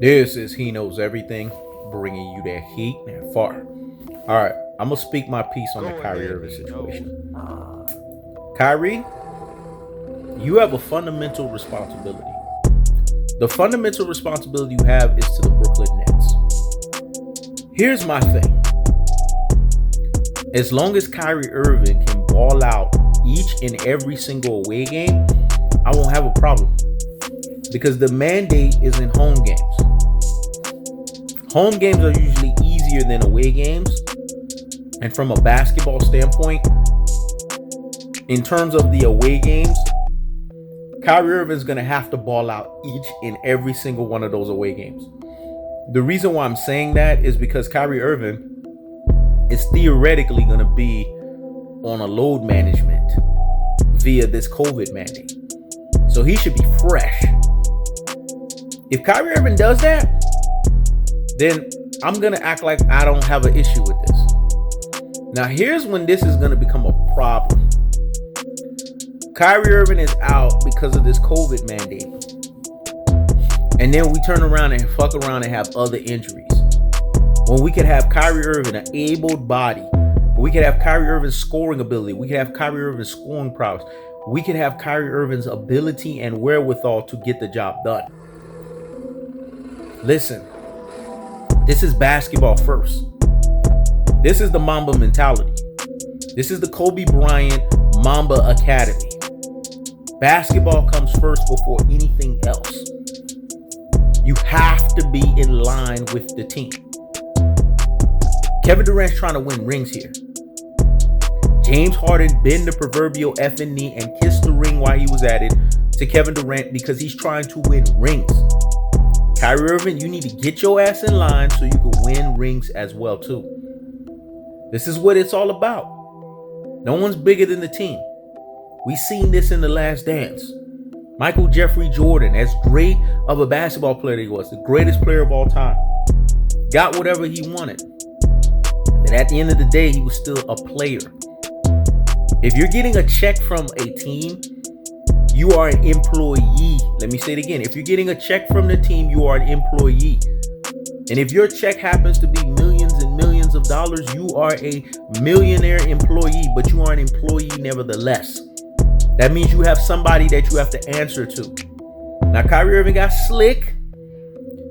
This is He Knows Everything, bringing you that heat and that fire. All right, I'm going to speak my piece on the Kyrie Irving situation. Kyrie, you have a fundamental responsibility. The fundamental responsibility you have is to the Brooklyn Nets. Here's my thing. As long as Kyrie Irving can ball out each and every single away game, I won't have a problem. Because the mandate is in home games. Home games are usually easier than away games. And from a basketball standpoint, in terms of the away games, Kyrie Irving is going to have to ball out each and every single one of those away games. The reason why I'm saying that is because Kyrie Irving is theoretically going to be on a load management via this COVID mandate. So he should be fresh. If Kyrie Irving does that, then I'm going to act like I don't have an issue with this. Now, here's when this is going to become a problem. Kyrie Irving is out because of this COVID mandate. And then we turn around and fuck around and have other injuries. When we could have Kyrie Irving, an able body. We could have Kyrie Irving's scoring ability. We could have Kyrie Irving's scoring prowess. We could have Kyrie Irving's ability and wherewithal to get the job done. Listen, this is basketball first. This is the Mamba mentality. This is the Kobe Bryant Mamba Academy. Basketball comes first before anything else. You have to be in line with the team. Kevin Durant's trying to win rings here. James Harden bent the proverbial effing knee and kissed the ring while he was at it to Kevin Durant because he's trying to win rings. Kyrie Irving, you need to get your ass in line so you can win rings as well too. This is what it's all about. No one's bigger than the team. We seen this in The Last Dance. Michael Jeffrey Jordan, as great of a basketball player he was, the greatest player of all time, got whatever he wanted. And at the end of the day, he was still a player. If you're getting a check from a team, you are an employee. Let me say it again. If you're getting a check from the team, you are an employee. And if your check happens to be millions and millions of dollars, you are a millionaire employee, but you are an employee nevertheless. That means you have somebody that you have to answer to. Now, Kyrie Irving got slick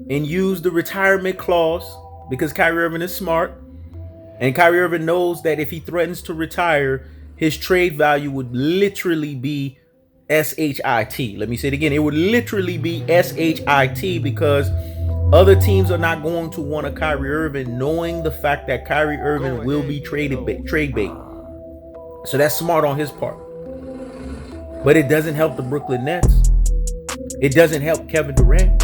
and used the retirement clause because Kyrie Irving is smart. And Kyrie Irving knows that if he threatens to retire, his trade value would literally be SHIT. Let me say it again. It would literally be SHIT because other teams are not going to want a Kyrie Irving, knowing the fact that Kyrie Irving will be trade bait. So that's smart on his part. But it doesn't help the Brooklyn Nets. It doesn't help Kevin Durant.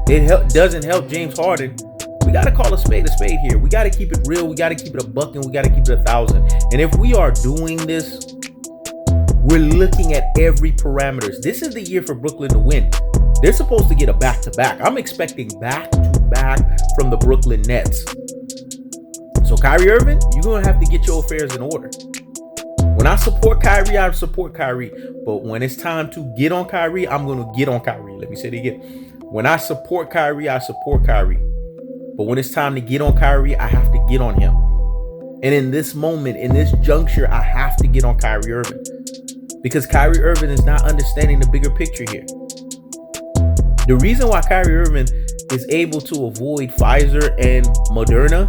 It doesn't help James Harden. We got to call a spade here. We got to keep it real. We got to keep it a buck and we got to keep it 1,000. And if we are doing this, we're looking at every parameters. This is the year for Brooklyn to win. They're supposed to get a back-to-back. I'm expecting back-to-back from the Brooklyn Nets. So Kyrie Irving, you're going to have to get your affairs in order. When I support Kyrie, I support Kyrie. But when it's time to get on Kyrie, I'm going to get on Kyrie. Let me say it again. When I support Kyrie, I support Kyrie. But when it's time to get on Kyrie, I have to get on him. And in this moment, in this juncture, I have to get on Kyrie Irving. Because Kyrie Irving is not understanding the bigger picture here. The reason why Kyrie Irving is able to avoid Pfizer and Moderna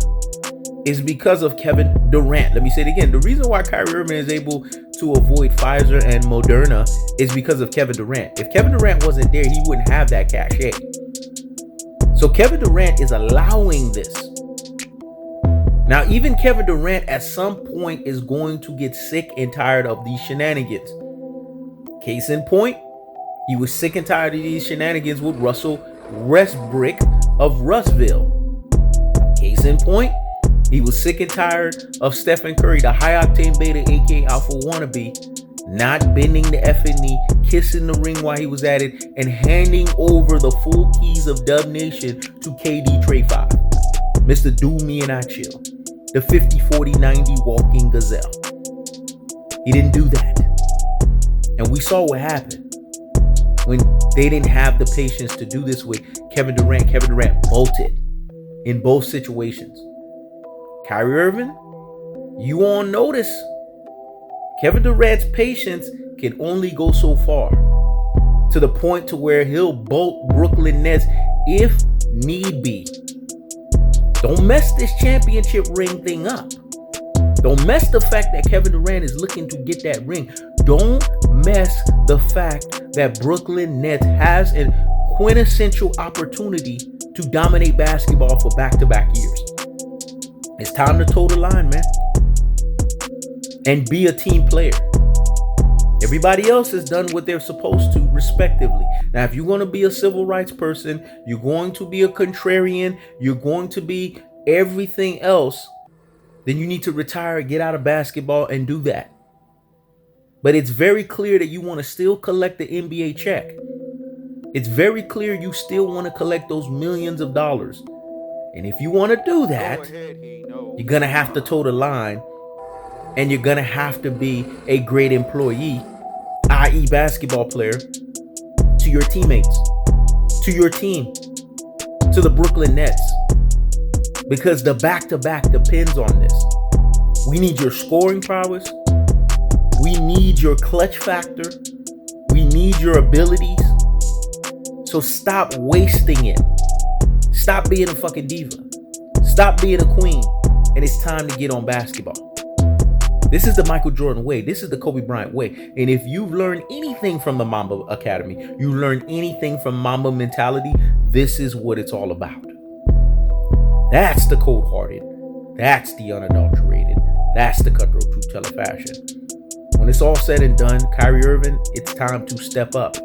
is because of Kevin Durant. Let me say it again. The reason why Kyrie Irving is able to avoid Pfizer and Moderna is because of Kevin Durant. If Kevin Durant wasn't there, he wouldn't have that cachet. So Kevin Durant is allowing this. Now, even Kevin Durant at some point is going to get sick and tired of these shenanigans. Case in point, he was sick and tired of these shenanigans with Russell Westbrook of Russville. Case in point, he was sick and tired of Stephen Curry, the high-octane beta, aka Alpha wannabe, not bending the effing knee, kissing the ring while he was at it, and handing over the full keys of Dub Nation to KD Trade 5. Mr. Do Me and I Chill. The 50-40-90 walking gazelle. He didn't do that. And we saw what happened. when they didn't have the patience to do this with Kevin Durant. Kevin Durant bolted in both situations. Kyrie Irving, you on notice. Kevin Durant's patience can only go so far, to the point to where he'll bolt Brooklyn Nets if need be. Don't mess this championship ring thing up. Don't mess the fact that Kevin Durant is looking to get that ring. Don't mess the fact that Brooklyn Nets has a quintessential opportunity to dominate basketball for back-to-back years. It's time to toe the line, man. And be a team player. Everybody else has done what they're supposed to, respectively. Now, if you're going to be a civil rights person, you're going to be a contrarian, you're going to be everything else, then you need to retire, get out of basketball, and do that. But it's very clear that you want to still collect the NBA check. It's very clear you still want to collect those millions of dollars. And if you want to do that, you're going to have to toe the line. And you're going to have to be a great employee, i.e. basketball player, to your teammates, to your team, to the Brooklyn Nets. Because the back-to-back depends on this. We need your scoring prowess. We need your clutch factor. We need your abilities. So stop wasting it. Stop being a fucking diva. Stop being a queen. And it's time to get on basketball. This is the Michael Jordan way. This is the Kobe Bryant way. And if you've learned anything from the Mamba Academy, you learned anything from Mamba mentality, this is what it's all about. That's the cold-hearted. That's the unadulterated. That's the cutthroat truth teller fashion. When it's all said and done, Kyrie Irving, it's time to step up.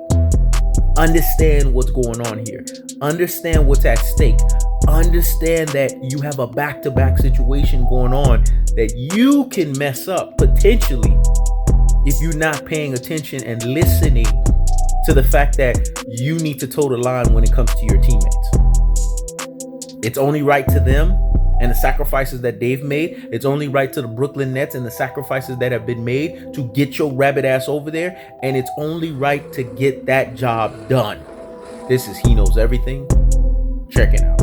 Understand what's going on here. Understand what's at stake. Understand that you have a back-to-back situation going on that you can mess up potentially if you're not paying attention and listening to the fact that you need to toe the line when it comes to your teammates. It's only right to them and the sacrifices that they've made. It's only right to the Brooklyn Nets and the sacrifices that have been made to get your rabbit ass over there. And it's only right to get that job done. This is He Knows Everything. Check it out.